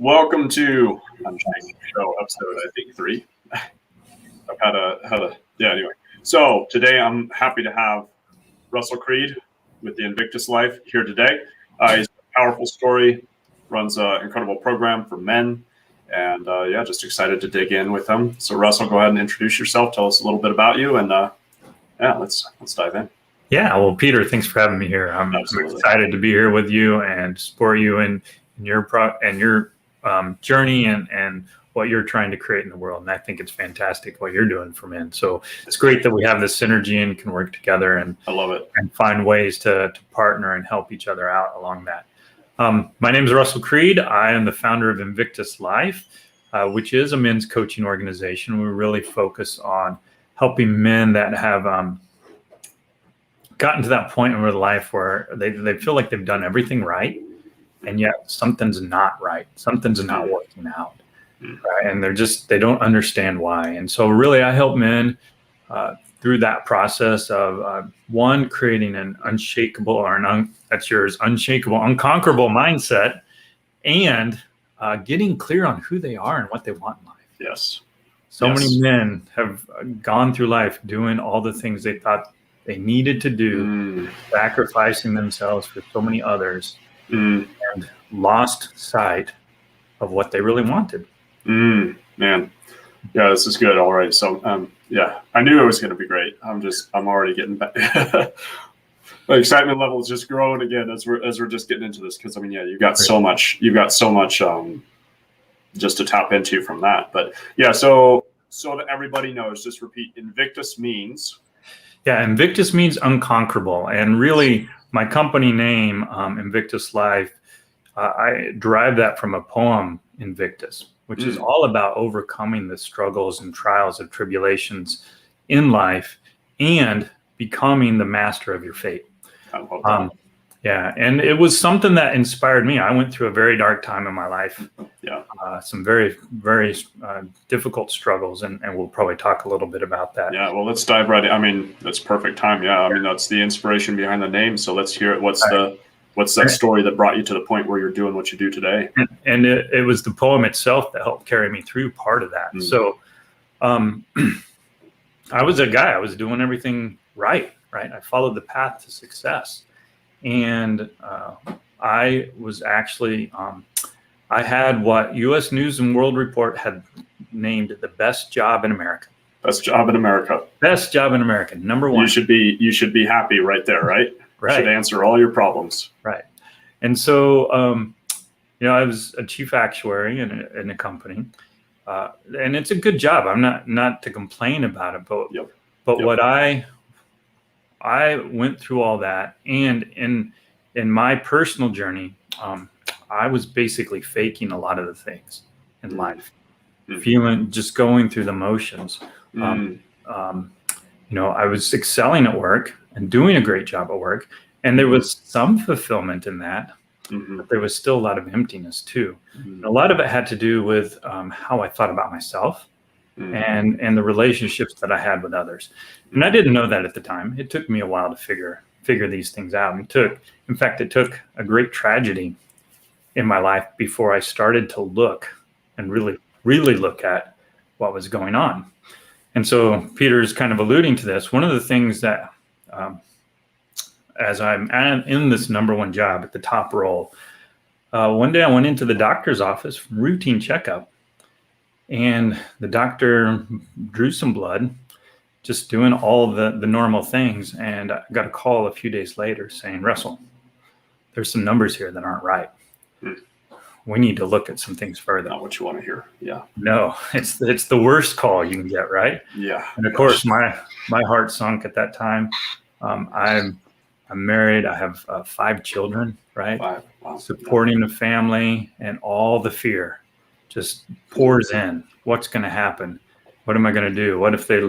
Welcome to Unshakable episode, I think 3. I've had a anyway. So today I'm happy to have Russel Creed with the Invictus Life here today. He's a powerful story, runs an incredible program for men, and just excited to dig in with him. So Russel, go ahead and introduce yourself. Tell us a little bit about you, and let's dive in. Yeah, well, Peter, thanks for having me here. I'm excited to be here with you and support you in your journey and what you're trying to create in the world. And I think it's fantastic what you're doing for men. So it's great that we have this synergy and can work together. And I love it. And find ways to partner and help each other out along that. My name is Russel Creed. I am the founder of Invictus Life, which is a men's coaching organization. We really focus on helping men that have gotten to that point in their life where they feel like they've done everything right, and yet something's not right. Something's not working out. Right? And they don't understand why. And so really I help men through that process of one, creating an unshakable unshakable, unconquerable mindset, and getting clear on who they are and what they want in life. Yes. So many men have gone through life doing all the things they thought they needed to do, sacrificing themselves for so many others, and lost sight of what they really wanted. Man, yeah, this is good. All right. So, I knew it was going to be great. I'm already getting back. My excitement level is just growing again as we're just getting into this. Cause you've got so much, just to tap into from that. But yeah, so that everybody knows, just repeat, Invictus means. Yeah, Invictus means unconquerable. And really, my company name, Invictus Life, I derived that from a poem, Invictus, which is all about overcoming the struggles and trials of tribulations in life and becoming the master of your fate. And it was something that inspired me. I went through a very dark time in my life. Some very, very difficult struggles, and we'll probably talk a little bit about that. Yeah, well, let's dive right in. That's perfect time. Yeah, that's the inspiration behind the name. So let's hear it. What's that story that brought you to the point where you're doing what you do today? And it was the poem itself that helped carry me through part of that. So I was a guy. I was doing everything right. I followed the path to success. And I was actually, I had what U.S. News and World Report had named the best job in America. Best job in America. Best job in America, number one. You should be happy right there, right? Right. Should answer all your problems. Right. And so, I was a chief actuary in a company, and it's a good job. I'm not to complain about it, but what I went through all that, and in my personal journey, I was basically faking a lot of the things in life, just going through the motions. I was excelling at work and doing a great job at work, and there was some fulfillment in that, but there was still a lot of emptiness too. And a lot of it had to do with how I thought about myself and the relationships that I had with others. And I didn't know that at the time. It took me a while to figure these things out. It took a great tragedy in my life before I started to look and really, really look at what was going on. And so Peter's kind of alluding to this. One of the things that, as I'm in this number one job at the top role, one day I went into the doctor's office, routine checkup, and the doctor drew some blood, just doing all the normal things. And I got a call a few days later saying, Russell, there's some numbers here that aren't right. We need to look at some things further. Not what you want to hear. Yeah. No, it's the worst call you can get, right? Yeah. And of course, my heart sunk at that time. I'm married. I have 5 children, right? 5. Wow. Supporting the family, and all the fear just pours in. What's going to happen? What am I going to do? What if they,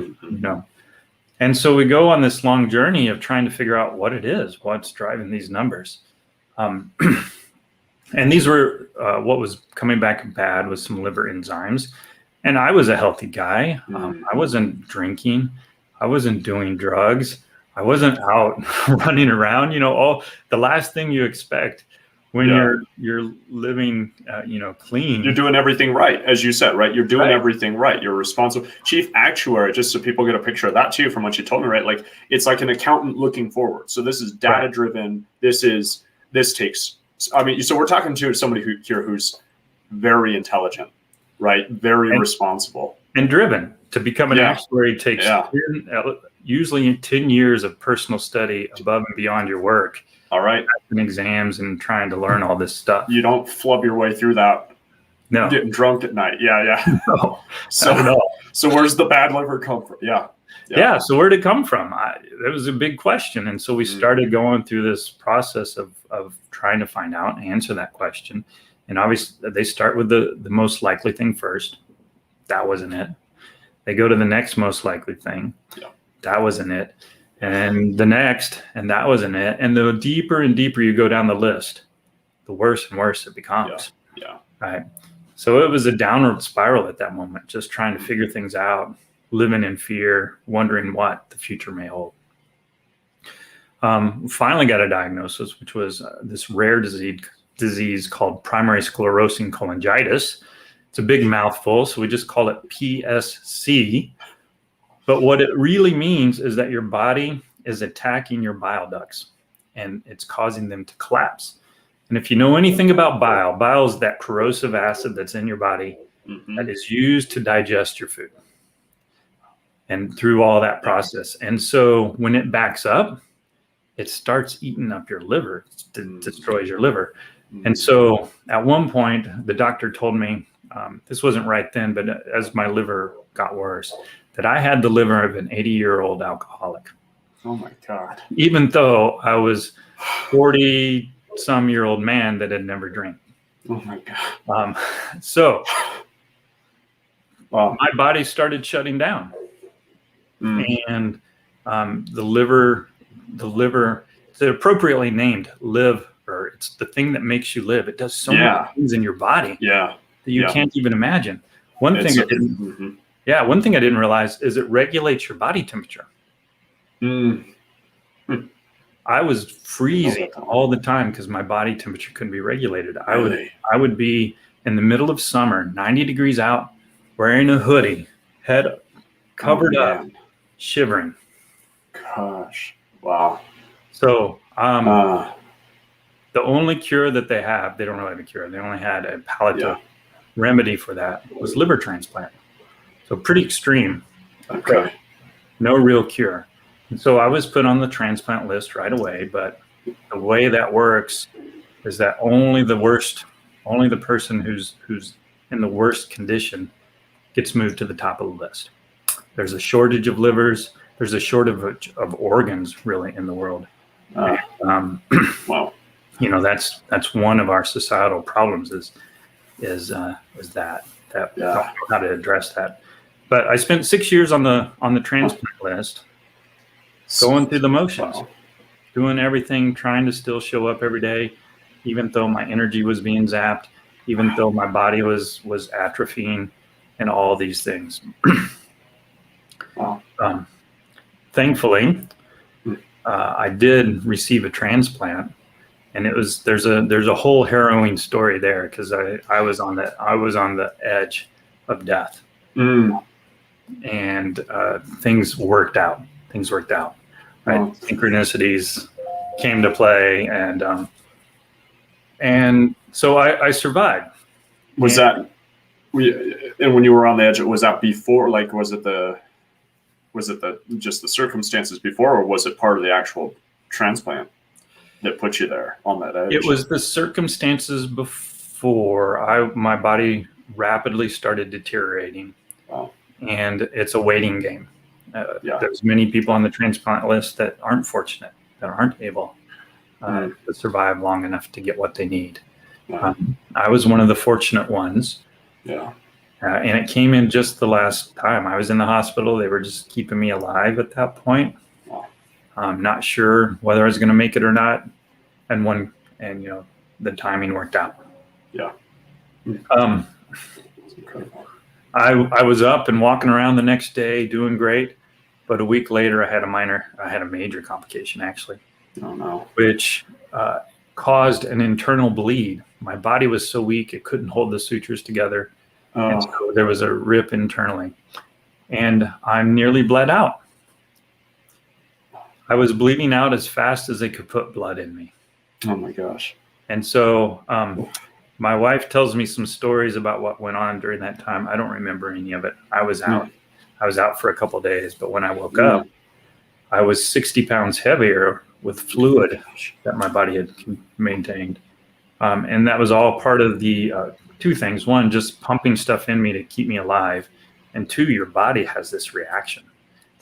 And so we go on this long journey of trying to figure out what it is, what's driving these numbers. And these were what was coming back bad was some liver enzymes. And I was a healthy guy. I wasn't drinking. I wasn't doing drugs. I wasn't out running around. All the last thing you expect when you're living, clean. You're doing everything right, as you said, right? You're doing Right. everything right. You're responsible. Chief actuary, just so people get a picture of that too, from what you told me, right? Like it's like an accountant looking forward. So this is data driven. This takes. I mean, so we're talking to somebody who's very intelligent, right? Very responsible and driven. To become an actuary takes usually 10 years of personal study above and beyond your work. All right. And exams and trying to learn all this stuff. You don't flub your way through that. No. Getting drunk at night. Yeah. No. So where's the bad liver come from? Yeah. So where'd it come from? That was a big question. And so we started going through this process of trying to find out and answer that question. And obviously they start with the most likely thing first. That wasn't it. They go to the next most likely thing. Yeah. That wasn't it. And the next, and that wasn't it. And the deeper and deeper you go down the list, the worse and worse it becomes. Yeah. Right. So it was a downward spiral at that moment, just trying to figure things out, living in fear, wondering what the future may hold. Finally got a diagnosis, which was this rare disease called primary sclerosing cholangitis. It's a big mouthful, so we just call it PSC. But what it really means is that your body is attacking your bile ducts and it's causing them to collapse. And if you know anything about bile is that corrosive acid that's in your body that is used to digest your food and through all that process. And so when it backs up, it starts eating up your liver, destroys your liver. And so at one point, the doctor told me, this wasn't right then, but as my liver got worse, that I had the liver of an 80-year-old alcoholic. Oh my God. Even though I was 40-some-year-old man that had never drank. Oh my God. So wow. My body started shutting down. And the liver, it's appropriately named liver. It's the thing that makes you live. It does so many things in your body that you can't even imagine. One thing I didn't realize is it regulates your body temperature. I was freezing all the time because my body temperature couldn't be regulated. I would be in the middle of summer, 90 degrees out, wearing a hoodie, head covered up, shivering. Gosh. Wow. So the only cure that they have, they don't really have a cure. They only had a palliative remedy for that was liver transplant. So pretty extreme. Okay. No real cure. And so I was put on the transplant list right away, but the way that works is that only the person who's in the worst condition gets moved to the top of the list. There's a shortage of livers. There's a shortage of organs really in the world. Wow. That's one of our societal problems is that don't know how to address that. But I spent 6 years on the transplant list, going through the motions, doing everything, trying to still show up every day, even though my energy was being zapped, even though my body was atrophying, and all these things. Thankfully, I did receive a transplant, and there's a whole harrowing story there because I was on the edge of death, and things worked out. Right, synchronicities came to play, and so I survived. And when you were on the edge, was that before? Like, was it just the circumstances before, or was it part of the actual transplant that put you there on that edge? It was the circumstances before. My body rapidly started deteriorating. Wow. And it's a waiting game. There's many people on the transplant list that aren't fortunate, that aren't able to survive long enough to get what they need. I was one of the fortunate ones. Yeah. And it came in just the last time I was in the hospital. They were just keeping me alive at that point. Wow. I'm not sure whether I was going to make it or not. And the timing worked out. Yeah. It's incredible. I was up and walking around the next day doing great. But a week later, I had a major complication actually. Oh no. Which caused an internal bleed. My body was so weak, it couldn't hold the sutures together. And so there was a rip internally. And I'm nearly bled out. I was bleeding out as fast as they could put blood in me. Oh my gosh. And so my wife tells me some stories about what went on during that time. I don't remember any of it. I was out. I was out for a couple of days, but when I woke up, I was 60 pounds heavier with fluid that my body had maintained. And that was all part of the two things. One, just pumping stuff in me to keep me alive. And two, your body has this reaction.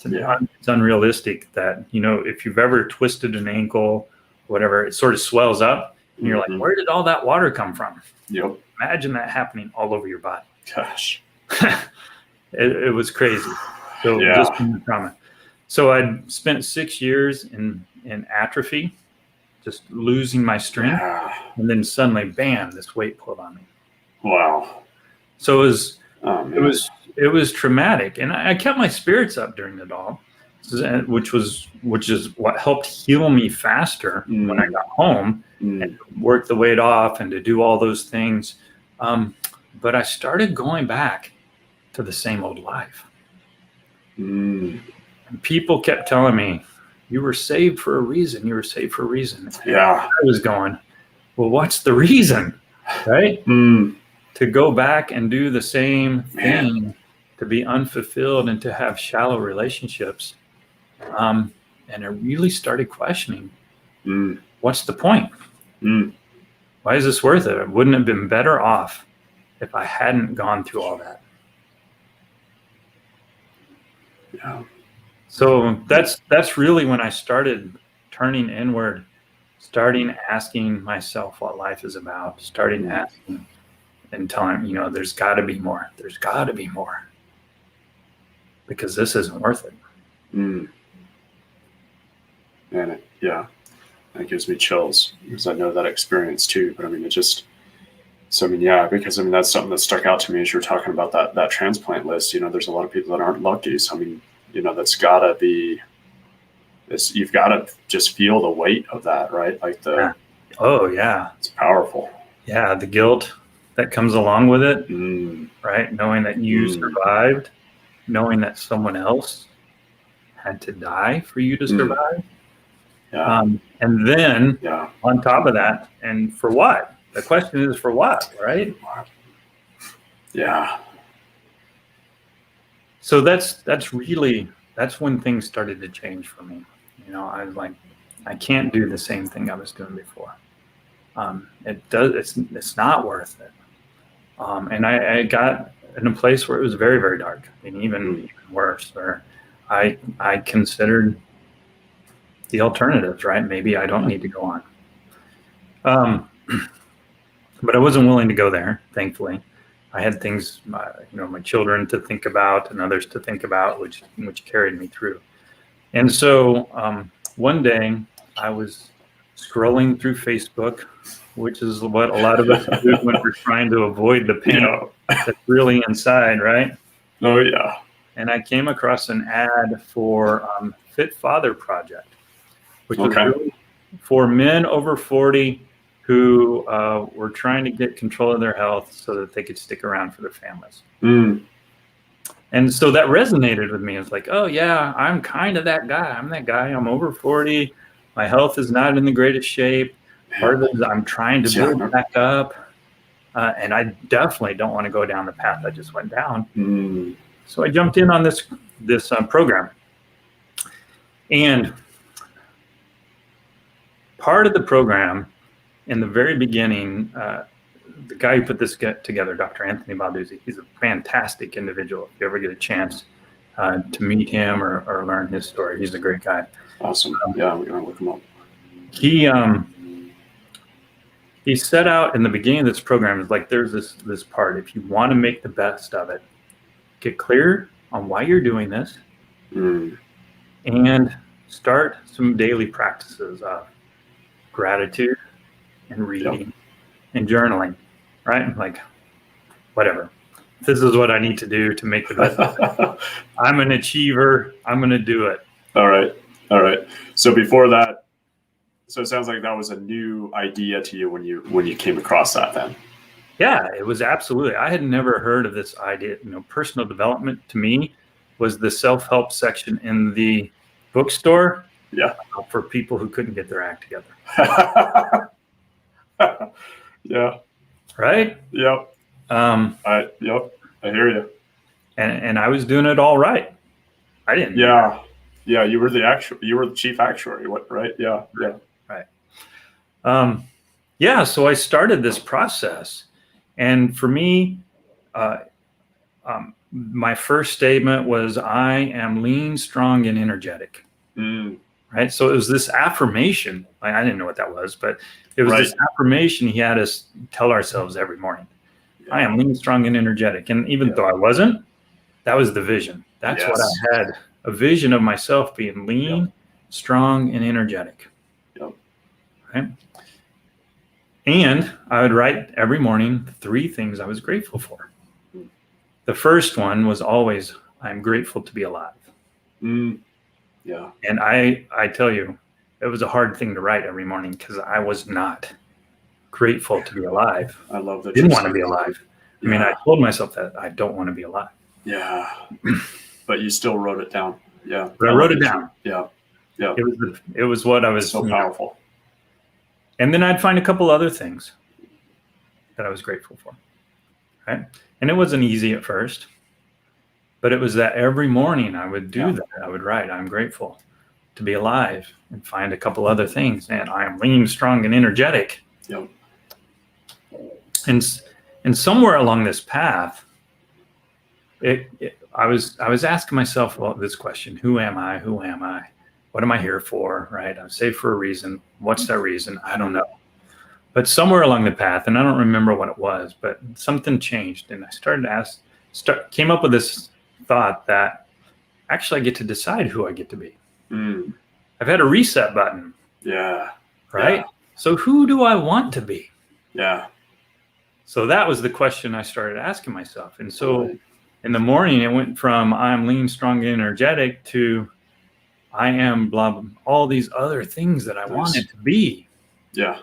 It's unrealistic that, if you've ever twisted an ankle, whatever, it sort of swells up and you're like, where did all that water come from? Yep. Imagine that happening all over your body. Gosh. It was crazy. So just from the trauma. So I'd spent 6 years in atrophy, just losing my strength. And then suddenly, bam, this weight pulled on me. Wow. So it was traumatic, and I kept my spirits up during it all, which is what helped heal me faster when I got home and work the weight off and to do all those things. But I started going back to the same old life. And people kept telling me, you were saved for a reason. You were saved for a reason. Yeah. I was going, well, what's the reason? Right? To go back and do the same thing, to be unfulfilled and to have shallow relationships. And I really started questioning, what's the point? Why is this worth it? Wouldn't it have been better off if I hadn't gone through all that? Yeah. So that's really when I started turning inward, starting asking myself what life is about, starting asking and telling, there's got to be more. There's got to be more. Because this isn't worth it. And that gives me chills because I know that experience too. But because that's something that stuck out to me as you're talking about that transplant list. There's a lot of people that aren't lucky. So, that's gotta be, you've got to just feel the weight of that, right? Like it's powerful. Yeah. The guilt that comes along with it, right? Knowing that you survived, knowing that someone else had to die for you to survive. And then on top of that, and for what? The question is for what, right? Yeah. So that's when things started to change for me. I was like, I can't do the same thing I was doing before. It's not worth it. And I got in a place where it was very, very dark, and even worse, where I considered the alternatives, right? Maybe I don't need to go on. But I wasn't willing to go there, thankfully. I had things, my children to think about and others to think about, which carried me through. And so one day I was scrolling through Facebook, which is what a lot of us do when we're trying to avoid the pain that's really inside, right? Oh, yeah. And I came across an ad for Fit Father Project, which was really for men over 40 who were trying to get control of their health so that they could stick around for their families. And so that resonated with me. It's like, oh, yeah, I'm kind of that guy. I'm that guy. I'm over 40. My health is not in the greatest shape. Part of it is I'm trying to build back up. And I definitely don't want to go down the path I just went down. So I jumped in on this program. And part of the program, in the very beginning, the guy who put this together, Dr. Anthony Balduzzi, he's a fantastic individual. If you ever get a chance to meet him or learn his story, he's a great guy. Awesome. Yeah, we're going to look him up. He set out in the beginning of this program, is like, there's this part. If you want to make the best of it, get clear on why you're doing this and start some daily practices of gratitude and reading and journaling, right? Like, whatever. This is what I need to do to make the best of it. I'm an achiever. I'm going to do it. All right. So before that, So it sounds like that was a new idea to you when you came across that then. Yeah, it was absolutely. I had never heard of this idea. Personal development to me was the self-help section in the bookstore. Yeah. For people who couldn't get their act together. Yeah. Right. Yep. I hear you. And I was doing it all right. I didn't. Yeah. Yeah. You were the chief actuary. What? Right. Yeah. Yeah. Right. Yeah. So I started this process, and for me, my first statement was, "I am lean, strong, and energetic." Right. So it was this affirmation. I didn't know what that was, but it was this affirmation he had us tell ourselves every morning. Yeah. I am lean, strong, and energetic. And even though I wasn't, that was the vision. That's what I had, a vision of myself being lean, strong, and energetic. Yep. Right. And I would write every morning 3 things I was grateful for. The first one was always, I'm grateful to be alive. Yeah. And I tell you, it was a hard thing to write every morning because I was not grateful to be alive. I love that. Didn't want to be alive. Yeah. I mean, I told myself that I don't want to be alive. Yeah. But you still wrote it down. Yeah. But I wrote it down. Yeah. Yeah. It was what I was. So powerful. And then I'd find a couple other things that I was grateful for. Right. And it wasn't easy at first. But it was that every morning I would do that. I would write, I'm grateful to be alive, and find a couple other things. And I am lean, strong, and energetic. Yep. And somewhere along this path, I was asking myself, well, this question: Who am I? Who am I? What am I here for? Right? I'm saved for a reason. What's that reason? I don't know. But somewhere along the path, and I don't remember what it was, but something changed, and I started to came up with this thought that actually I get to decide who I get to be. I've had a reset button. Yeah. Right. Yeah. So who do I want to be? Yeah. So that was the question I started asking myself. And so in the morning, it went from I'm lean, strong, and energetic to I am blah, blah, all these other things that I wanted to be. Yeah.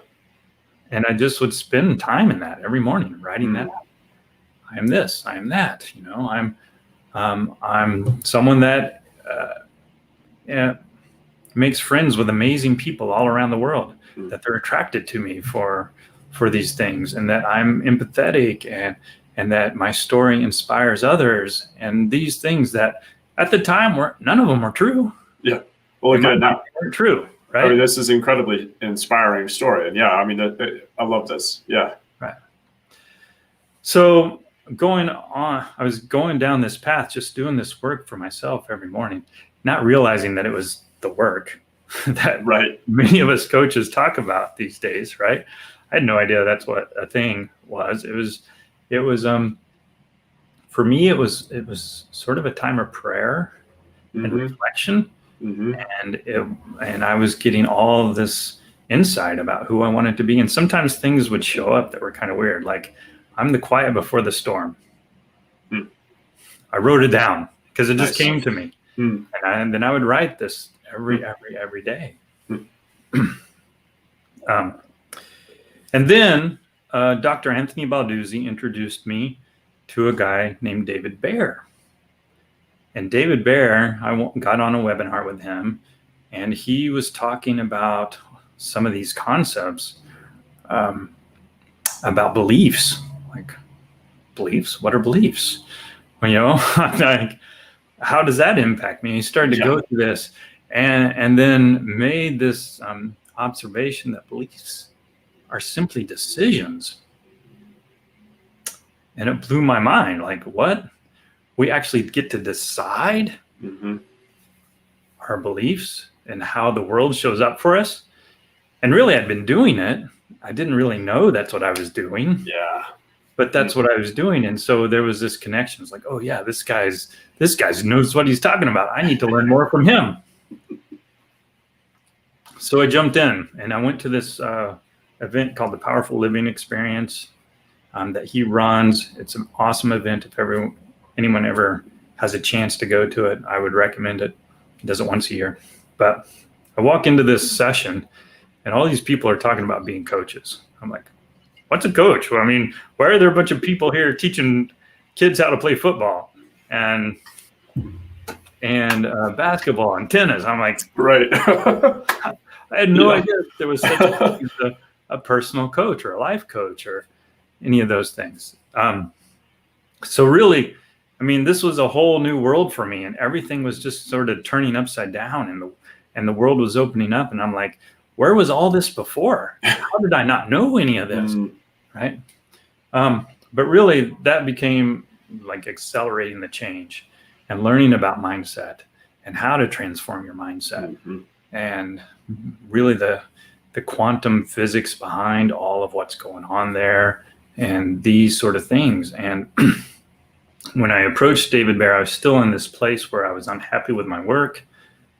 And I just would spend time in that every morning, writing that out. I am this, I am that, I'm someone that makes friends with amazing people all around the world, that they're attracted to me for these things, and that I'm empathetic, and that my story inspires others, and these things that at the time none of them were true. Yeah. Well, look at it now. They're true, right? I mean, this is an incredibly inspiring story, and I love this. Yeah. Right. So I was going down this path, just doing this work for myself every morning, not realizing that it was the work that many of us coaches talk about these days, right? I had no idea that's what a thing was. It was for me, it was sort of a time of prayer and reflection. And I was getting all of this insight about who I wanted to be. And sometimes things would show up that were kind of weird, like I'm the quiet before the storm. I wrote it down because it just came to me. And then I would write this every day. And then Dr. Anthony Balduzzi introduced me to a guy named David Baer. And David Baer, I got on a webinar with him, and he was talking about some of these concepts about beliefs. Like, beliefs? What are beliefs? Well, like, how does that impact me? And he started to go through this, and then made this observation that beliefs are simply decisions. And it blew my mind. Like, what? We actually get to decide our beliefs and how the world shows up for us. And really, I'd been doing it. I didn't really know that's what I was doing. Yeah. But that's what I was doing. And so there was this connection. It's like, oh yeah, this guy knows what he's talking about. I need to learn more from him. So I jumped in, and I went to this event called the Powerful Living Experience that he runs. It's an awesome event. If anyone ever has a chance to go to it, I would recommend it. He does it once a year. But I walk into this session, and all these people are talking about being coaches. I'm like, what's a coach? Well, I mean, why are there a bunch of people here teaching kids how to play football and basketball and tennis? I'm like, right. I had no idea there was such a thing as a personal coach or a life coach or any of those things. So really, I mean, this was a whole new world for me, and everything was just sort of turning upside down, and the world was opening up, and I'm like, where was all this before? How did I not know any of this? Right. But really that became like accelerating the change and learning about mindset and how to transform your mindset, and really the quantum physics behind all of what's going on there and these sort of things. And when I approached David Bear, I was still in this place where I was unhappy with my work,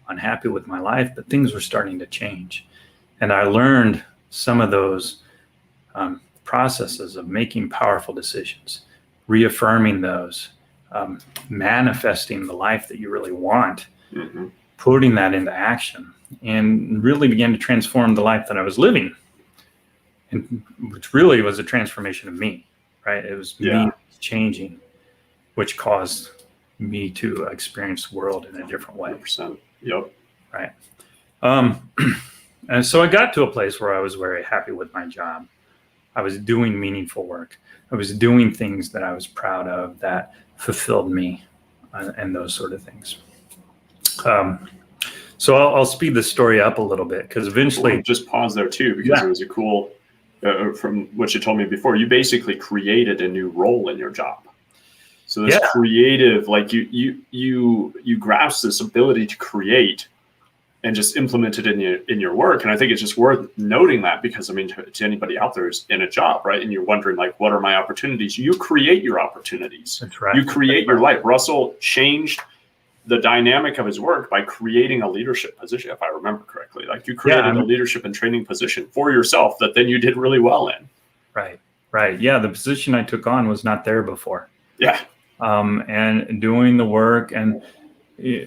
unhappy with my life, but things were starting to change. And I learned some of those processes of making powerful decisions, reaffirming those, manifesting the life that you really want, putting that into action, and really began to transform the life that I was living, and which really was a transformation of me, right? It was me changing, which caused me to experience the world in a different way. 100%. Yep. Right. And so I got to a place where I was very happy with my job. I was doing meaningful work. I was doing things that I was proud of, that fulfilled me, and those sort of things. So I'll speed the story up a little bit, because eventually... We'll just pause there too, because it was a cool, from what you told me before, you basically created a new role in your job. So this creative, like you grasp this ability to create and just implement it in your work. And I think it's just worth noting that, because I mean, to anybody out there who's in a job, right? And you're wondering, like, what are my opportunities? You create your opportunities. That's right. You create your life. Russell changed the dynamic of his work by creating a leadership position, if I remember correctly. Like, you created a leadership and training position for yourself that then you did really well in. Right. Yeah. The position I took on was not there before. Yeah. And doing the work, and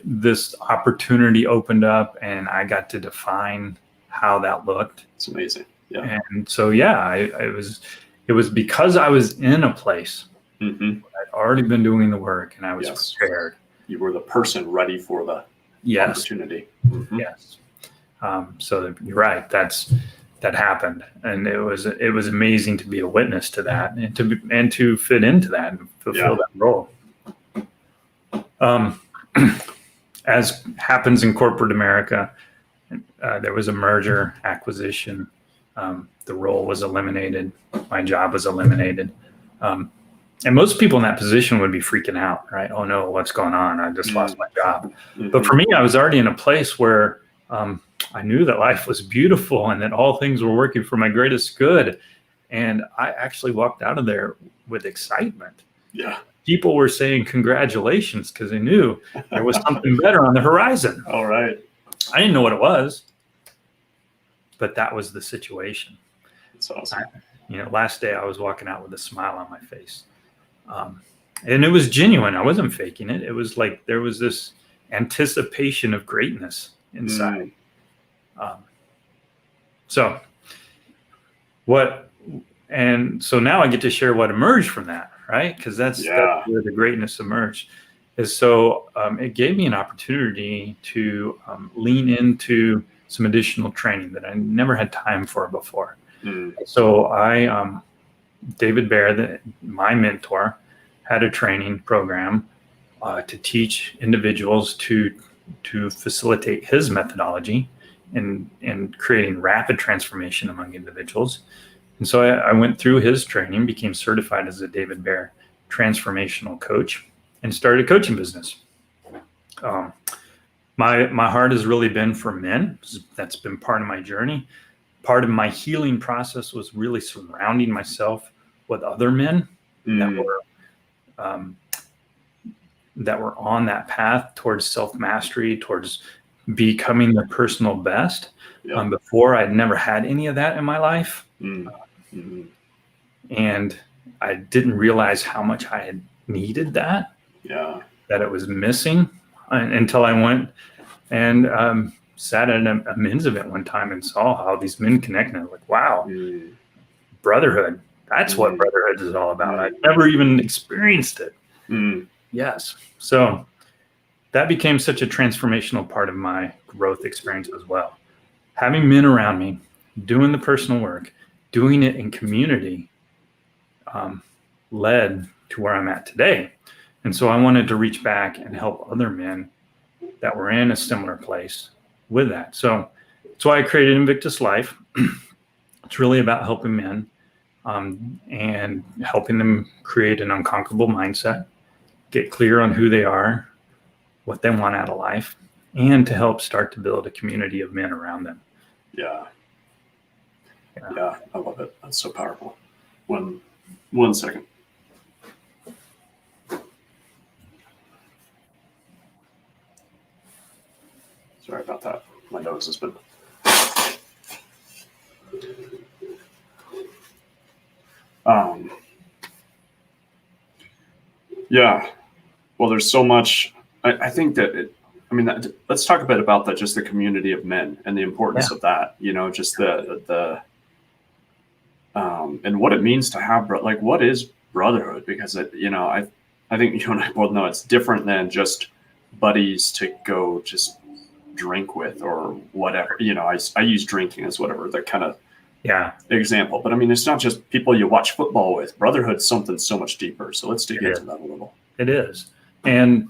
this opportunity opened up, and I got to define how that looked. It's amazing. Yeah. And so, it was because I was in a place. I'd already been doing the work, and I was prepared. You were the person ready for the opportunity. Yes. So you're right. That happened, and it was amazing to be a witness to that, and to fit into that and fulfill that role. As happens in corporate America, there was a merger, acquisition. The role was eliminated. My job was eliminated. And most people in that position would be freaking out, right? Oh no, what's going on? I just lost my job. But for me, I was already in a place where I knew that life was beautiful and that all things were working for my greatest good. And I actually walked out of there with excitement. Yeah. People were saying congratulations, because they knew there was something better on the horizon. All right. I didn't know what it was, but that was the situation. That's awesome. Last day I was walking out with a smile on my face. And it was genuine. I wasn't faking it. It was like there was this anticipation of greatness inside. So now I get to share what emerged from that, right? Because that's where the greatness emerged. So it gave me an opportunity to lean into some additional training that I never had time for before. So David Bear, my mentor, had a training program to teach individuals to facilitate his methodology in creating rapid transformation among individuals. And so I went through his training, became certified as a David Bear transformational coach, and started a coaching business. My heart has really been for men. That's been part of my journey. Part of my healing process was really surrounding myself with other men that were on that path towards self-mastery, towards becoming the personal best. Before, I'd never had any of that in my life. And I didn't realize how much I had needed that it was missing, until I went and sat at a men's event one time and saw how these men connect. And I was like, wow, brotherhood. That's what brotherhood is all about. I've never even experienced it. Yes. So that became such a transformational part of my growth experience as well. Having men around me, doing the personal work, doing it in community, led to where I'm at today. And so I wanted to reach back and help other men that were in a similar place with that. So that's why I created Invictus Life. It's really about helping men and helping them create an unconquerable mindset, get clear on who they are, what they want out of life, and to help start to build a community of men around them. Yeah, I love it. That's so powerful. One second. Sorry about that. My nose has been. Yeah. Well, there's so much. I think that let's talk a bit about that. Just the community of men and the importance of that. Just the and what it means to have what is brotherhood? Because I think you and I both know it's different than just buddies to go just drink with or whatever. I use drinking as whatever the kind of example, but it's not just people you watch football with. Brotherhood's something so much deeper. So let's dig into that a little. It is, and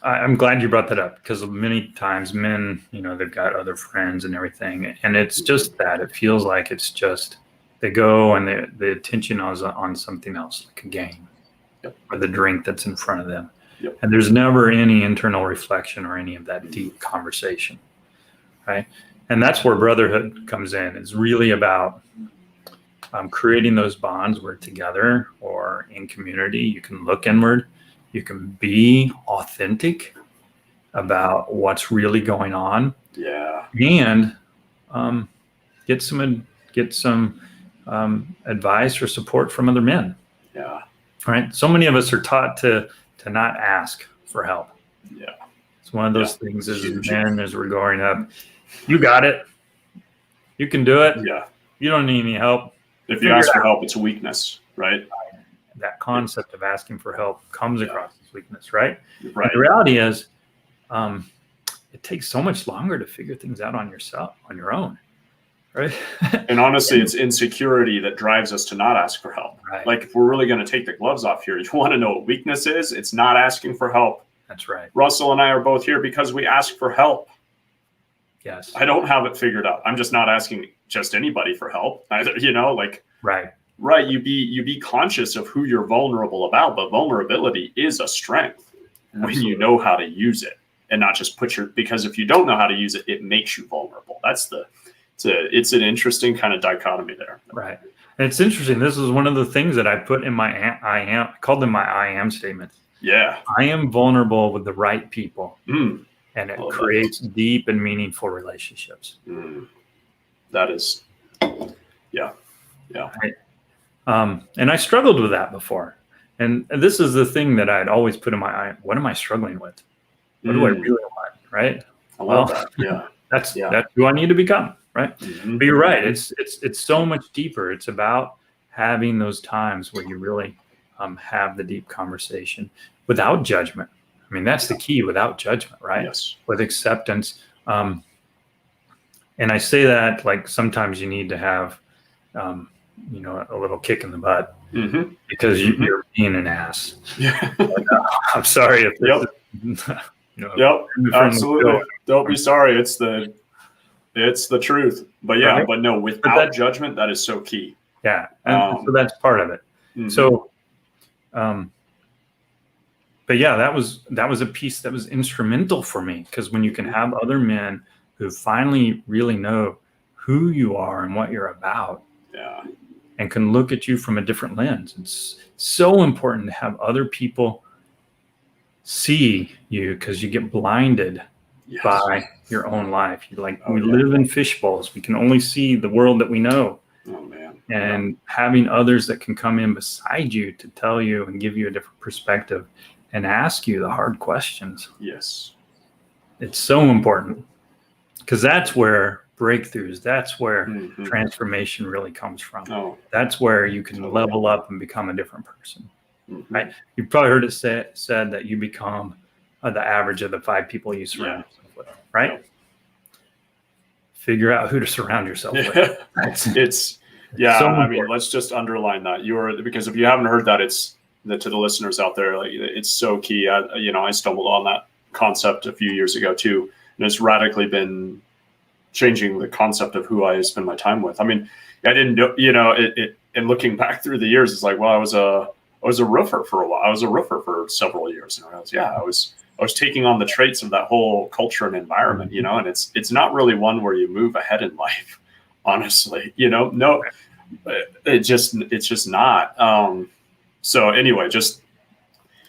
I'm glad you brought that up, because many times men, they've got other friends and everything, and it's just that it feels like it's just they go and the attention is on something else, like a game or the drink that's in front of them. And there's never any internal reflection or any of that deep conversation, right? And that's where brotherhood comes in. It's really about creating those bonds where together or in community, you can look inward, you can be authentic about what's really going on, and get some advice or support from other men. Right. So many of us are taught to not ask for help. It's one of those things as men, as we're growing up. You got it. You can do it. You don't need any help. If you ask for help, it's a weakness, right? That concept of asking for help comes across as weakness, right? And the reality is, it takes so much longer to figure things out on your own, right? And honestly, it's insecurity that drives us to not ask for help. Like, if we're really going to take the gloves off here, you want to know what weakness is? It's not asking for help. That's right. Russell and I are both here because we ask for help. Yes. I don't have it figured out. I'm just not asking just anybody for help. Either, Right. You be conscious of who you're vulnerable about, but vulnerability is a strength when you know how to use it, and not just because if you don't know how to use it, it makes you vulnerable. It's an interesting kind of dichotomy there. Right. And it's interesting. This is one of the things that I put in my I called them my I am statements. Yeah. I am vulnerable with the right people. And it creates deep and meaningful relationships. That is, Right. And I struggled with that before. And this is the thing that I'd always put in my eye. What am I struggling with? What do I really want? Right. I love that. Yeah. That's who I need to become. Right. But you're right. It's so much deeper. It's about having those times where you really have the deep conversation without judgment. That's the key, without judgment, right? Yes. With acceptance. And I say that like sometimes you need to have, a little kick in the butt because you're being an ass. I'm sorry if absolutely. Don't be sorry. It's the truth. But but no, without judgment, that is so key. Yeah. And so that's part of it. So, but that was a piece that was instrumental for me, because when you can have other men who finally really know who you are and what you're about, and can look at you from a different lens, it's so important to have other people see you, because you get blinded by your own life. You're like, we live in fish bowls. We can only see the world that we know. Oh man. And having others that can come in beside you to tell you and give you a different perspective and ask you the hard questions. Yes. It's so important. because that's where breakthroughs, that's where Mm-hmm. transformation really comes from. Oh, That's where you can totally. level up and become a different person. Mm-hmm. Right? You've probably heard it said that you become the average of the 5 people you surround yourself with, right? Yep. Figure out who to surround yourself with. It's I mean, let's just underline that because if you haven't heard that, to the listeners out there, like, it's so key. I stumbled on that concept a few years ago too, and it's radically been changing the concept of who I spend my time with. I mean, I didn't know, and looking back through the years, it's like, well, I was a roofer for a while. I was a roofer for several years, and I was taking on the traits of that whole culture and environment, and it's not really one where you move ahead in life, honestly, no, it's just not. So anyway, just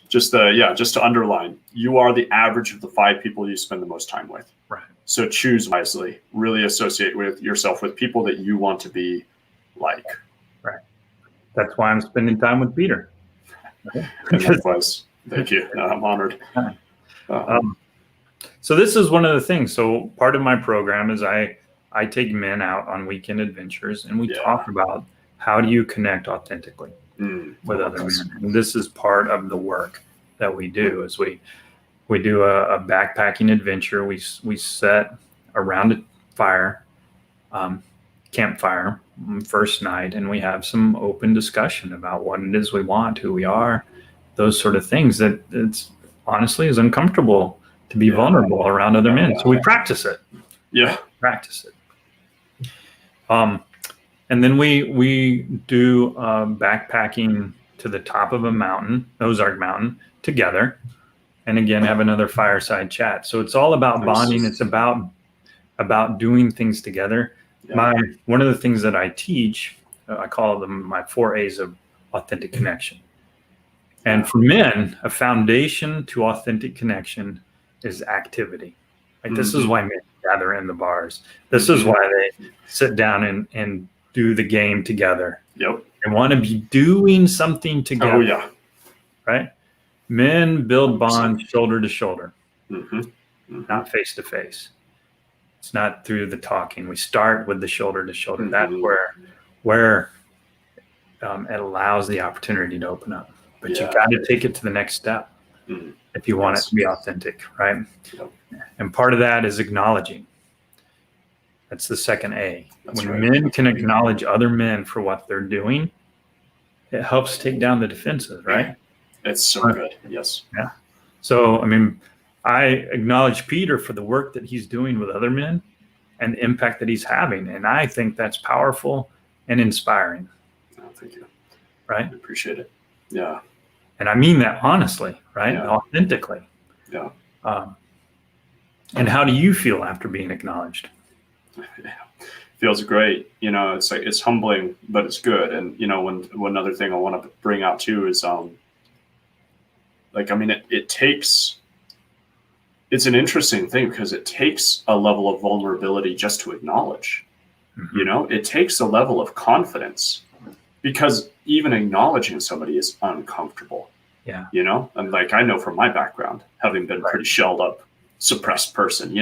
to underline, you are the average of the 5 people you spend the most time with. Right. So choose wisely, really associate with yourself with people that you want to be like. Right. That's why I'm spending time with Peter. And likewise. Thank you. I'm honored. So this is one of the things. So part of my program is I take men out on weekend adventures, and we talk about how do you connect authentically with other men. And this is part of the work that we do. Is we do a backpacking adventure. We set around a fire, campfire, first night, and we have some open discussion about what it is we want, who we are, those sort of things. That it's honestly is uncomfortable to be vulnerable around other men. So we practice it. Practice it. And then we do backpacking to the top of a mountain, Ozark Mountain, together. And again, have another fireside chat. So it's all about bonding. It's about doing things together. One of the things that I teach, I call them my 4 A's of authentic connection. And for men, a foundation to authentic connection is activity. Right? This is why men gather in the bars. This is why they sit down and do the game together. Yep. They want to be doing something together. Oh, yeah. Right? Men build bonds shoulder to shoulder, not face to face. It's not through the talking. We start with the shoulder to shoulder. That's where it allows the opportunity to open up. But you got to take it to the next step if you want it to be authentic, right? Yep. And part of that is acknowledging. That's the second A. When men can acknowledge other men for what they're doing, it helps take down the defenses, right? It's so good. Yes. Yeah. So, I mean, I acknowledge Peter for the work that he's doing with other men and the impact that he's having. And I think that's powerful and inspiring. Oh, thank you. Right? I appreciate it. Yeah. And I mean that honestly, right? Yeah. Authentically. Yeah. And how do you feel after being acknowledged? Yeah. Feels great. It's like, it's humbling, but it's good. And, one other thing I want to bring out too is, it's an interesting thing because it takes a level of vulnerability just to acknowledge, it takes a level of confidence because even acknowledging somebody is uncomfortable. Yeah. And like, I know from my background, having been a pretty shelled up, suppressed person,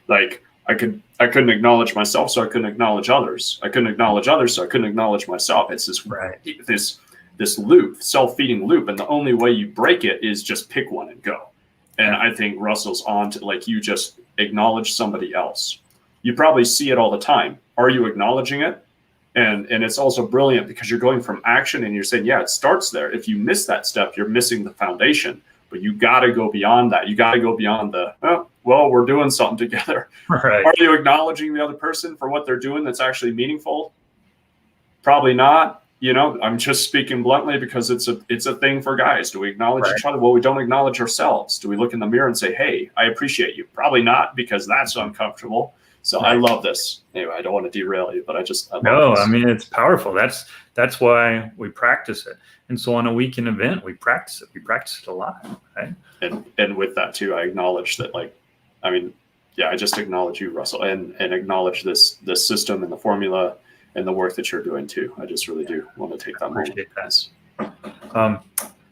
like I couldn't acknowledge myself, so I couldn't acknowledge others. I couldn't acknowledge others, so I couldn't acknowledge myself. It's this loop, self-feeding loop. And the only way you break it is just pick one and go. And I think Russell's on to, like, you just acknowledge somebody else. You probably see it all the time. Are you acknowledging it? And it's also brilliant because you're going from action and you're saying, it starts there. If you miss that step, you're missing the foundation. But you got to go beyond that. You got to go beyond we're doing something together. Right. Are you acknowledging the other person for what they're doing that's actually meaningful? Probably not. I'm just speaking bluntly because it's a thing for guys. Do we acknowledge each other? Well, we don't acknowledge ourselves. Do we look in the mirror and say, hey, I appreciate you? Probably not, because that's uncomfortable. So I love this. Anyway, I don't want to derail you, but I love this. I mean, it's powerful. That's why we practice it. And so on a weekend event, we practice it. We practice it a lot, right? And with that too, I acknowledge that, I just acknowledge you, Russell, and acknowledge this system and the formula and the work that you're doing too. I just really do want to take that moment. Appreciate that.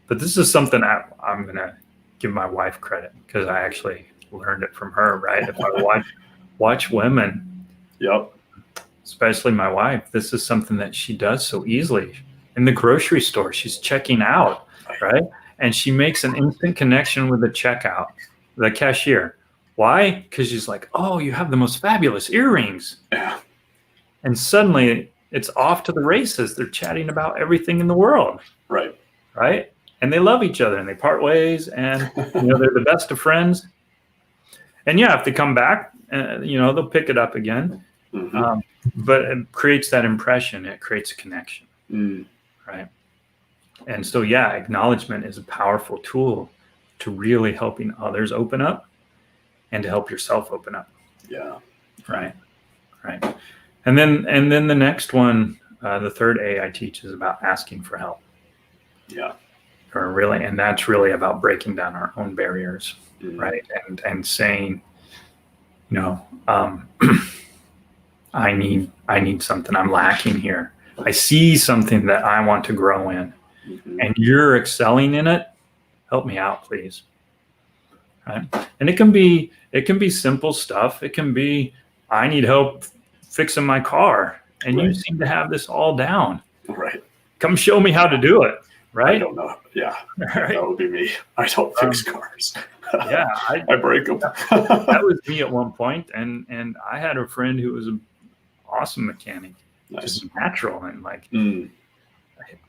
But this is something I'm going to give my wife credit because I actually learned it from her, right? If I watch women, Yep. especially my wife. This is something that she does so easily. In the grocery store, she's checking out, right? And she makes an instant connection with the checkout, the cashier. Why? Because she's like, oh, you have the most fabulous earrings. Yeah. And suddenly it's off to the races. They're chatting about everything in the world. Right. Right. And they love each other and they part ways and, they're the best of friends. And yeah, if they come back, they'll pick it up again. Mm-hmm. But it creates that impression. It creates a connection. Mm. Right. And so, yeah, acknowledgement is a powerful tool to really helping others open up and to help yourself open up. Yeah. Right. Right. And then the next one, the third A I teach is about asking for help. Yeah. And that's really about breaking down our own barriers. Mm. Right. And saying, I need something. I'm lacking here. I see something that I want to grow in, Mm-hmm. and you're excelling in it. Help me out, please. Right? And it can be simple stuff. It can be, I need help fixing my car, and you seem to have this all down. Right. Come show me how to do it. Right. I don't know. Yeah. Right. That would be me. I don't fix cars. Yeah. I break them. That was me at one point, and I had a friend who was an awesome mechanic. Nice. Just natural, and like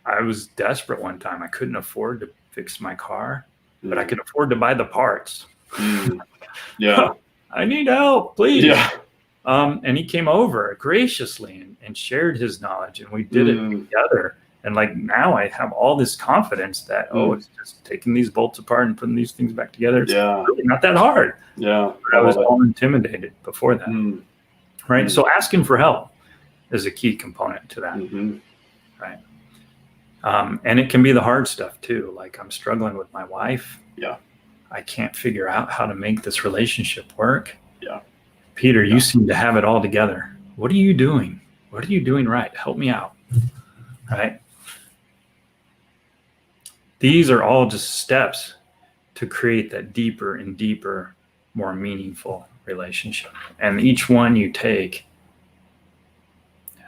I was desperate one time. I couldn't afford to fix my car, but I could afford to buy the parts. Yeah. I need help, please. Yeah. And he came over graciously and shared his knowledge, and we did it together. And like now I have all this confidence that, it's just taking these bolts apart and putting these things back together. It's really not that hard. Yeah. I was all intimidated before that. Right. So asking for help is a key component to that. Mm-hmm. Right. And it can be the hard stuff too. Like, I'm struggling with my wife. Yeah. I can't figure out how to make this relationship work. Yeah. Peter, you seem to have it all together. What are you doing? What are you doing right? Help me out. Right. These are all just steps to create that deeper and deeper, more meaningful relationship. And each one you take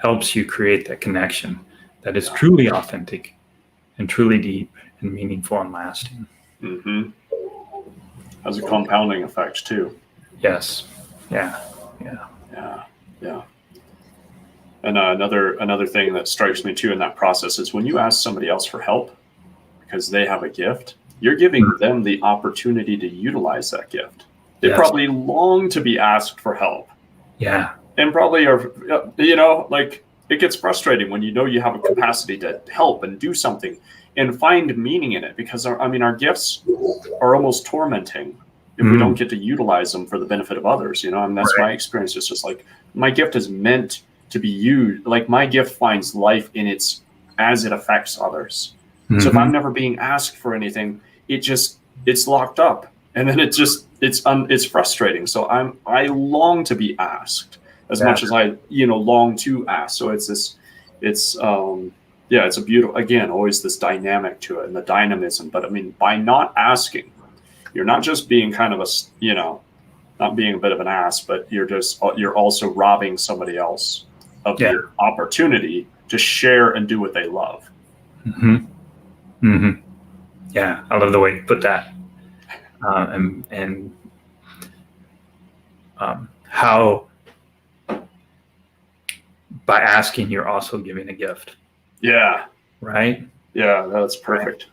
helps you create that connection that is truly authentic and truly deep and meaningful and lasting. Mm-hmm. Has a compounding effect too. Yes. Yeah. Yeah. Yeah. Yeah. And another thing that strikes me too in that process is when you ask somebody else for help because they have a gift, you're giving them the opportunity to utilize that gift. They probably long to be asked for help. Yeah. And probably are, like, it gets frustrating when you have a capacity to help and do something and find meaning in it, because our gifts are almost tormenting if we don't get to utilize them for the benefit of others, and that's my experience. It's just like, my gift is meant to be used. Like, my gift finds life in as it affects others. So if I'm never being asked for anything, it's locked up, and then it's frustrating. So I long to be asked as much as I long to ask. So it's a beautiful, again, always this dynamic to it and the dynamism. But by not asking, you're not just being kind of not being a bit of an ass, but you're also robbing somebody else of your opportunity to share and do what they love. Yeah, I love the way you put that. And how by asking, you're also giving a gift. Yeah. Right? Yeah, that's perfect.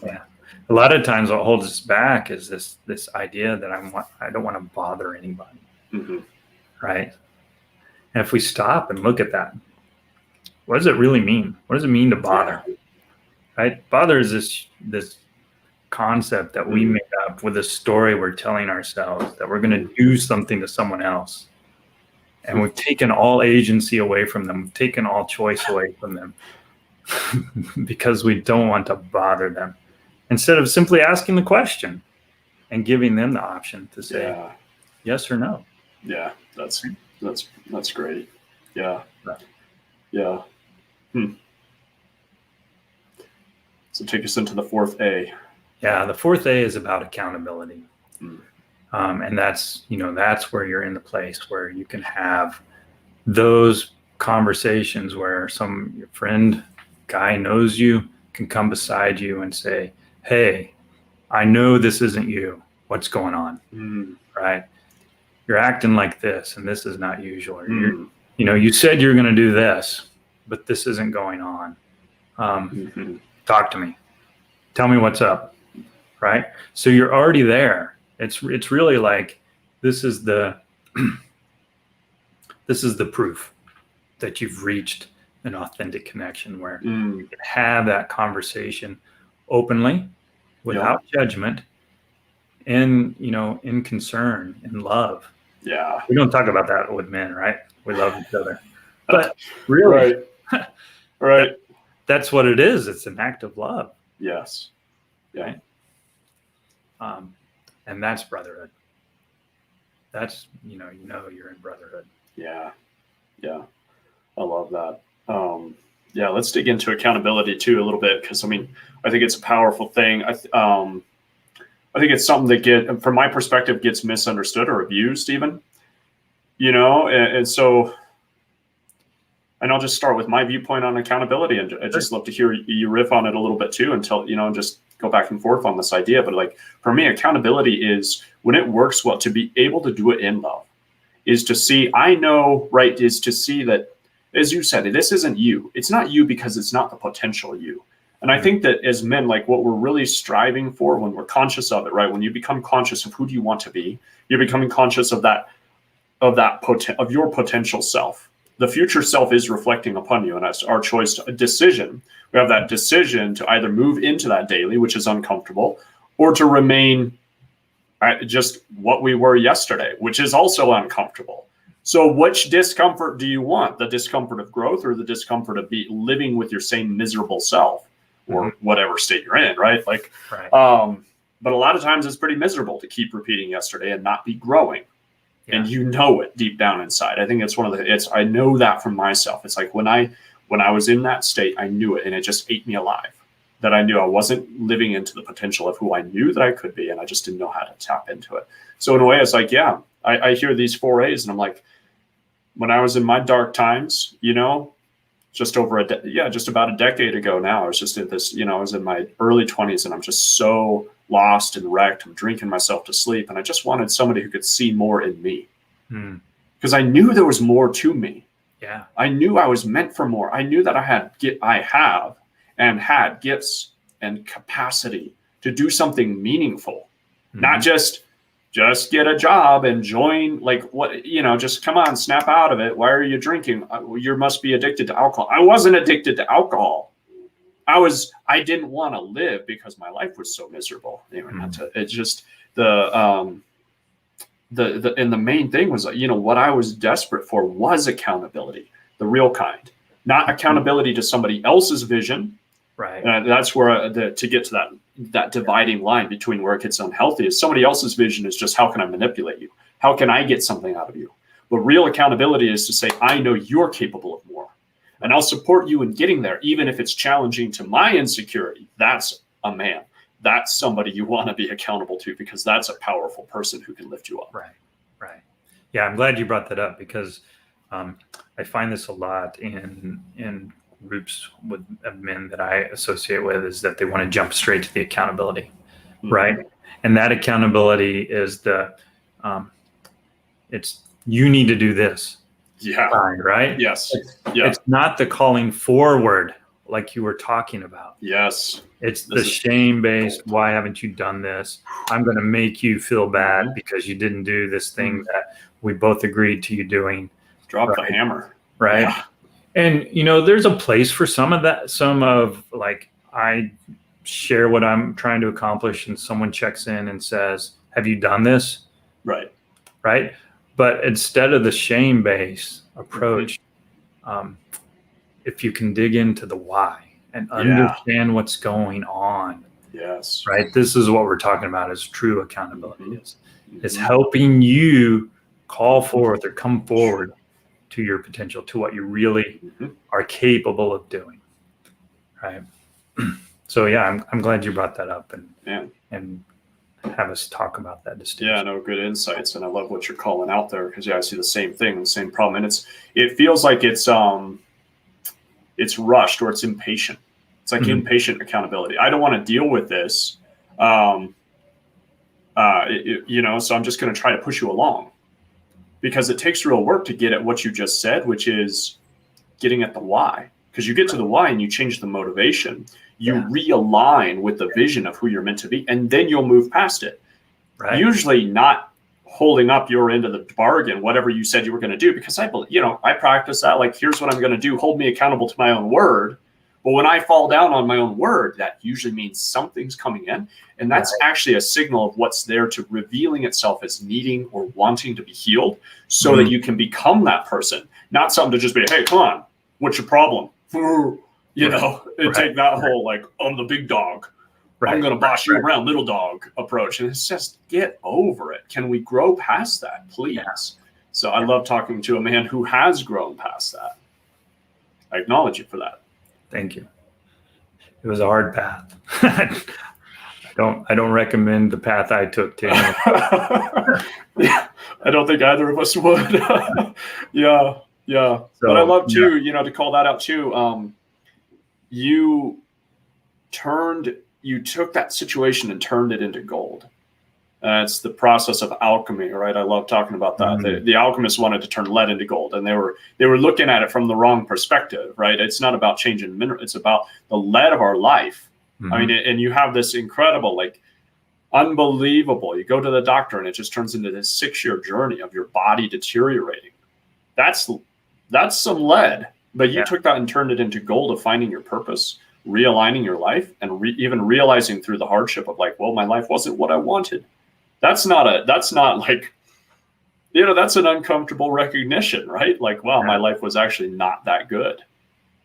Right. Yeah. A lot of times what holds us back is this idea that I don't want to bother anybody. Right? And if we stop and look at that, what does it really mean? What does it mean to bother? Right? Bother is this concept that we made up with a story we're telling ourselves that we're going to do something to someone else. And we've taken all agency away from them. We've taken all choice away from them because we don't want to bother them. Instead of simply asking the question and giving them the option to say yes or no. Yeah, that's great. Yeah. Yeah. So take us into the fourth A. Yeah, the fourth A is about accountability. And that's, that's where you're in the place where you can have those conversations where your friend guy knows you, can come beside you and say, hey, I know this isn't you. What's going on? Right? You're acting like this, and this is not usual. Or you said you're going to do this, but this isn't going on. Talk to me. Tell me what's up. Right? So you're already there. It's really like this is the proof that you've reached an authentic connection where you can have that conversation openly, without judgment, and in concern and love. Yeah. We don't talk about that with men, right? We love each other. But really, right. That's what it is. It's an act of love. Yes. Yeah. Right? And that's brotherhood. That's, you're in brotherhood. Yeah. Yeah. I love that. Let's dig into accountability too a little bit, because I think it's a powerful thing. I think it's something that from my perspective, gets misunderstood or abused even, and so, and I'll just start with my viewpoint on accountability, and I'd just love to hear you riff on it a little bit too, until, just go back and forth on this idea. But like, for me, accountability is, when it works well, to be able to do it in love, is to see, is to see that, as you said, this isn't you. It's not you because it's not the potential you. And I think that as men, like, what we're really striving for, when we're conscious of it, right? When you become conscious of who do you want to be, you're becoming conscious of of your potential self. The future self is reflecting upon you, and that's our choice, a decision. We have that decision to either move into that daily, which is uncomfortable, or to remain at just what we were yesterday, which is also uncomfortable. So which discomfort do you want? The discomfort of growth, or the discomfort of living with your same miserable self, or whatever state you're in, right? Like, right. But a lot of times it's pretty miserable to keep repeating yesterday and not be growing. Yeah. And it deep down inside. I think it's I know that from myself. It's like when I was in that state, I knew it, and it just ate me alive. That I knew I wasn't living into the potential of who I knew that I could be, and I just didn't know how to tap into it. So in a way, it's like, I hear these 4As, and I'm like, when I was in my dark times, just about a decade ago now, I was just in this, I was in my early 20s, and I'm just so lost and wrecked. I'm drinking myself to sleep, and I just wanted somebody who could see more in me, because I knew there was more to me. Yeah, I knew I was meant for more. I knew that I had gifts and capacity to do something meaningful, not just get a job and join, like, what, just come on, snap out of it. Why are you drinking? You must be addicted to alcohol. I wasn't addicted to alcohol. I didn't want to live because my life was so miserable. It's just and the main thing was, what I was desperate for was accountability, the real kind, not accountability to somebody else's vision. Right. And that's where to get to that dividing line between where it gets unhealthy is somebody else's vision is just, how can I manipulate you? How can I get something out of you? But real accountability is to say, I know you're capable of more, and I'll support you in getting there, even if it's challenging to my insecurity. That's a man. That's somebody you want to be accountable to, because that's a powerful person who can lift you up. Right. Right. Yeah, I'm glad you brought that up, because I find this a lot in groups of men that I associate with, is that they want to jump straight to the accountability, right? And that accountability is it's, you need to do this. Yeah. Right? Yes. It's not the calling forward like you were talking about. Yes. It's the shame-based, why haven't you done this? I'm going to make you feel bad because you didn't do this thing that we both agreed to you doing. Drop the hammer. Right? Yeah. And, there's a place for some of that, like, I share what I'm trying to accomplish, and someone checks in and says, have you done this? Right. Right. But instead of the shame-based approach, if you can dig into the why and understand what's going on. Yes. Right. This is what we're talking about, is true accountability. It's helping you call forth or come forward to your potential, to what you really are capable of doing. Right. So I'm glad you brought that up, and have us talk about that distinction. Yeah, no, good insights, and I love what you're calling out there, because I see the same thing, the same problem, and it feels like it's rushed, or it's impatient. It's like impatient accountability. I don't want to deal with this, so I'm just going to try to push you along, because it takes real work to get at what you just said, which is getting at the why. Because you get to the why and you change the motivation, you realign with the vision of who you're meant to be, and then you'll move past it. Right. Usually not holding up your end of the bargain, whatever you said you were going to do, because I practice that. Like, here's what I'm going to do. Hold me accountable to my own word. But when I fall down on my own word, that usually means something's coming in. And that's actually a signal of what's there to revealing itself as needing or wanting to be healed, so that you can become that person, not something to just be, hey, come on, what's your problem? Take that whole, like, I'm the big dog. Right. I'm going to boss you around, little dog approach. And it's just, get over it. Can we grow past that, please? Yeah. So I love talking to a man who has grown past that. I acknowledge you for that. Thank you. It was a hard path. I don't recommend the path I took, Tim. Yeah, I don't think either of us would. Yeah. So, but I love too, to call that out too. You took that situation and turned it into gold. It's the process of alchemy, right? I love talking about that. The alchemists wanted to turn lead into gold, and they were looking at it from the wrong perspective, right? It's not about changing mineral; it's about the lead of our life. I mean, and you have this incredible, like, unbelievable. You go to the doctor, and it just turns into this 6-year journey of your body deteriorating. That's some lead, but you took that and turned it into gold of finding your purpose, realigning your life, and even realizing through the hardship of, like, well, my life wasn't what I wanted. That's an uncomfortable recognition, right? Like, wow, my life was actually not that good.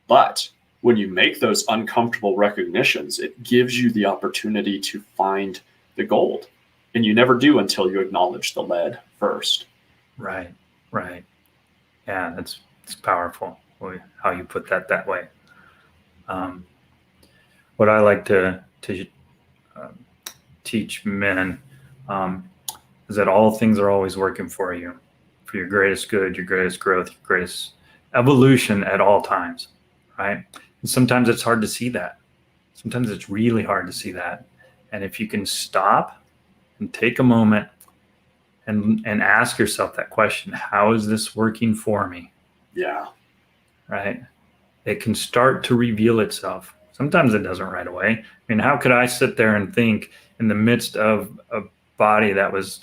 But when you make those uncomfortable recognitions, it gives you the opportunity to find the gold. And you never do until you acknowledge the lead first. Right. Yeah, it's powerful how you put that way. What I like to teach men is that all things are always working for you, for your greatest good, your greatest growth, your greatest evolution at all times, right? And sometimes it's hard to see that. Sometimes it's really hard to see that. And if you can stop and take a moment and ask yourself that question, how is this working for me? Yeah. Right? It can start to reveal itself. Sometimes it doesn't right away. I mean, how could I sit there and think in the midst of a body that was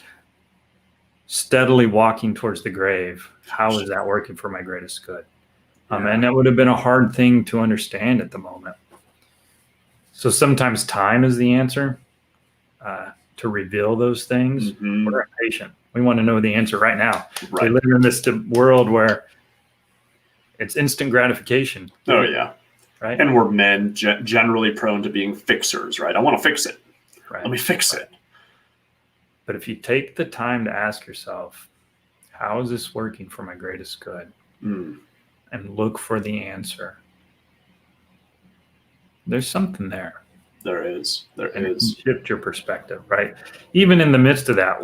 steadily walking towards the grave, how is that working for my greatest good? And that would have been a hard thing to understand at the moment. So sometimes time is the answer to reveal those things. We're impatient. We want to know the answer right now. Right. We live in this world where it's instant gratification. Oh, yeah. Right. And we're men generally prone to being fixers, right? I want to fix it. Right. Let me fix it. But if you take the time to ask yourself, how is this working for my greatest good? And look for the answer. There's something there. There is. Shift your perspective, right? Even in the midst of that,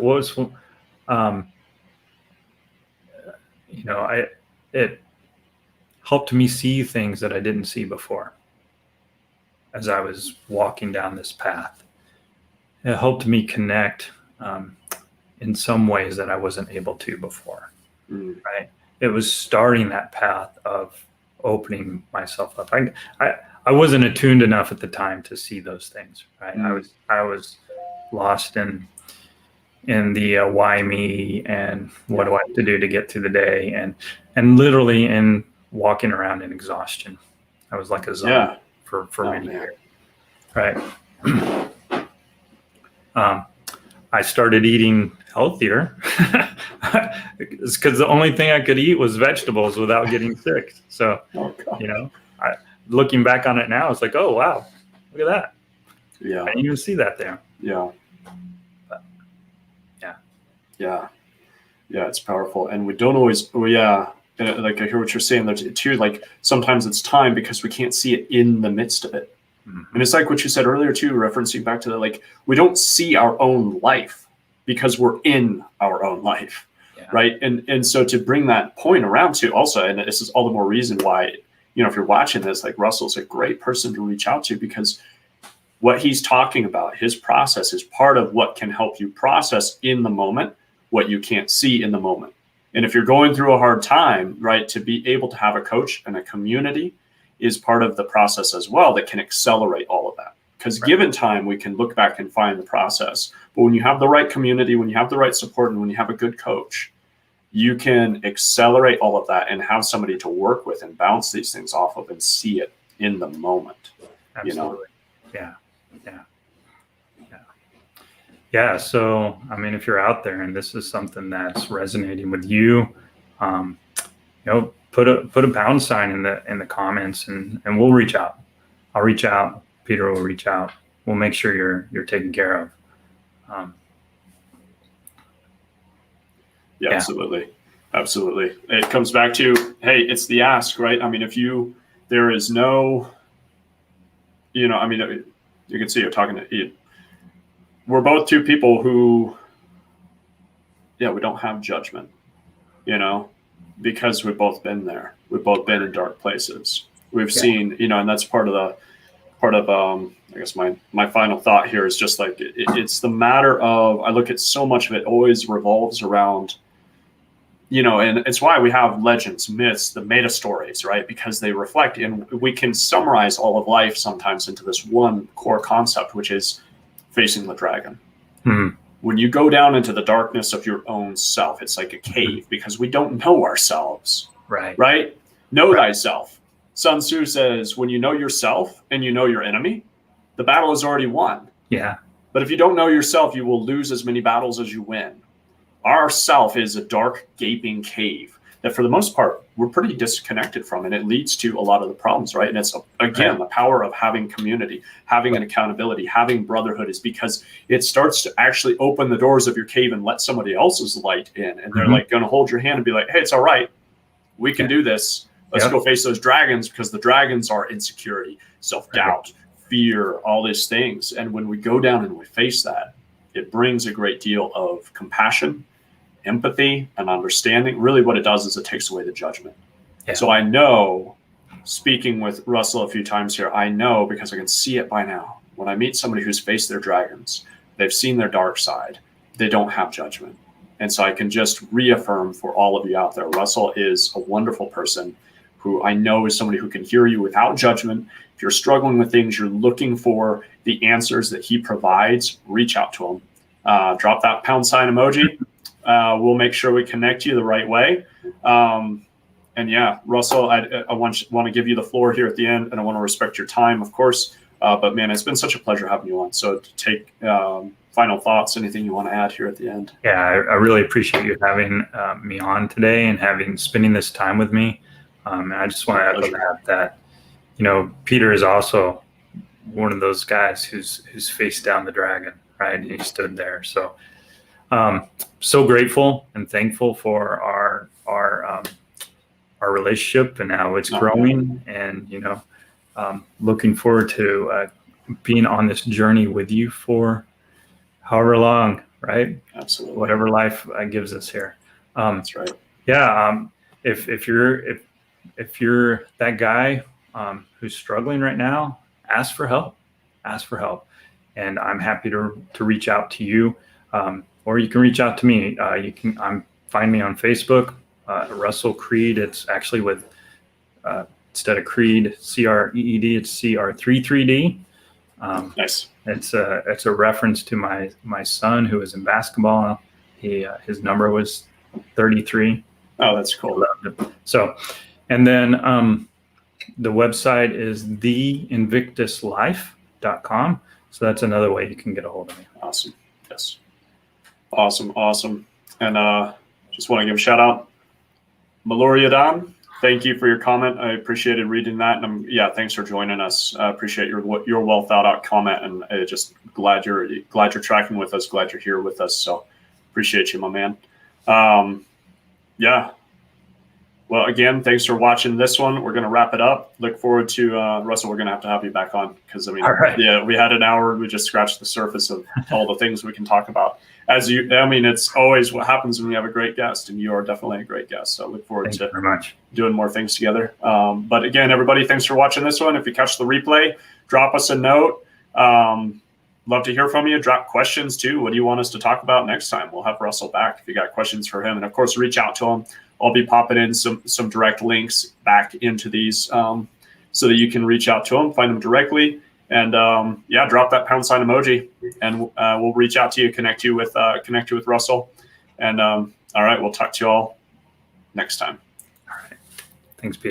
it helped me see things that I didn't see before as I was walking down this path. It helped me connect in some ways that I wasn't able to before, right? It was starting that path of opening myself up. I wasn't attuned enough at the time to see those things, right? I was lost in the why me and what do I have to do to get through the day, and literally in walking around in exhaustion. I was like a zombie for many years, right? I started eating healthier because the only thing I could eat was vegetables without getting sick. So, looking back on it now, it's like, oh, wow, look at that. Yeah. I didn't even see that there. Yeah. But, yeah, it's powerful. And we don't always, like, I hear what you're saying there too. Like, sometimes it's time because we can't see it in the midst of it. And it's like what you said earlier too, referencing back to the, like, we don't see our own life because we're in our own life. Yeah. Right. And so to bring that point around to also, and this is all the more reason why, you know, if you're watching this, like, Russell's a great person to reach out to, because what he's talking about, his process, is part of what can help you process in the moment what you can't see in the moment. And if you're going through a hard time, right, to be able to have a coach and a community is part of the process as well that can accelerate all of that. Because given time, we can look back and find the process. But when you have the right community, when you have the right support, and when you have a good coach, you can accelerate all of that and have somebody to work with and bounce these things off of and see it in the moment. Absolutely. You know? Yeah. So, I mean, if you're out there and this is something that's resonating with you, you know, put a pound sign in the comments, and we'll reach out. I'll reach out. Peter will reach out. We'll make sure you're taken care of. Yeah, absolutely. It comes back to, hey, it's the ask, right? I mean, there is no, you know, I mean, you can see you're talking to you. We're both two people who, yeah, we don't have judgment, you know, because we've both been there. We've both been in dark places. We've seen, you know, and that's part of I guess my final thought here is just like, it's the matter of, I look at so much of it always revolves around, you know, and it's why we have legends, myths, the meta stories, right? Because they reflect, and we can summarize all of life sometimes into this one core concept, which is facing the dragon. Mm-hmm. When you go down into the darkness of your own self, it's like a cave, because we don't know ourselves. Right? Know thyself. Sun Tzu says, when you know yourself and you know your enemy, the battle is already won. Yeah. But if you don't know yourself, you will lose as many battles as you win. Our self is a dark, gaping cave that, for the most part, we're pretty disconnected from, and it leads to a lot of the problems, right? And it's, again, the power of having community, having an accountability, having brotherhood, is because it starts to actually open the doors of your cave and let somebody else's light in. And they're like going to hold your hand and be like, hey, it's all right. We can do this. Let's go face those dragons, because the dragons are insecurity, self-doubt, fear, all these things. And when we go down and we face that, it brings a great deal of compassion, empathy, and understanding. Really what it does is it takes away the judgment. Yeah. So I know, speaking with Russell a few times here, I know, because I can see it by now, when I meet somebody who's faced their dragons, they've seen their dark side, they don't have judgment. And so I can just reaffirm for all of you out there, Russell is a wonderful person who I know is somebody who can hear you without judgment. If you're struggling with things, you're looking for the answers that he provides, reach out to him. Drop that pound sign emoji. We'll make sure we connect you the right way. And yeah, Russell, I want to give you the floor here at the end, and I want to respect your time, of course. But man, it's been such a pleasure having you on. So to take final thoughts, anything you want to add here at the end? Yeah, I really appreciate you having me on today and spending this time with me. And I just want to echo that, you know, Peter is also one of those guys who's faced down the dragon, right? He stood there. So, so grateful and thankful for our relationship and how it's growing, and, you know, looking forward to being on this journey with you for however long, right? Absolutely. Whatever life gives us here. That's right. Yeah. If you're that guy who's struggling right now, ask for help. And I'm happy to reach out to you, or you can reach out to me. Find me on Facebook, Russel Creed. It's actually with instead of Creed, CREED, it's CR33D. Nice. It's a reference to my son who was in basketball. His number was 33. Oh, that's cool. So, and then the website is theinvictuslife.com. So that's another way you can get a hold of me. Awesome. Yes. Awesome. And just want to give a shout out, Maloriadan. Thank you for your comment. I appreciated reading that. And thanks for joining us. I appreciate your well thought out comment, and just glad you're tracking with us. Glad you're here with us. So appreciate you, my man. Well, again, thanks for watching this one. We're going to wrap it up. Look forward to Russell. We're going to have you back on because All right. yeah, we had an hour. We just scratched the surface of all the things we can talk about. It's always what happens when we have a great guest, and you are definitely a great guest. So I look forward Thank you to very much. doing more things together. But again, everybody, thanks for watching this one. If you catch the replay, drop us a note. Love to hear from you. Drop questions too. What do you want us to talk about next time? We'll have Russell back if you got questions for him. And of course, reach out to him. I'll be popping in some direct links back into these so that you can reach out to him, find them directly. And drop that pound sign emoji, and we'll reach out to you, connect you with Russell. And all right, we'll talk to you all next time. All right. Thanks, Peter.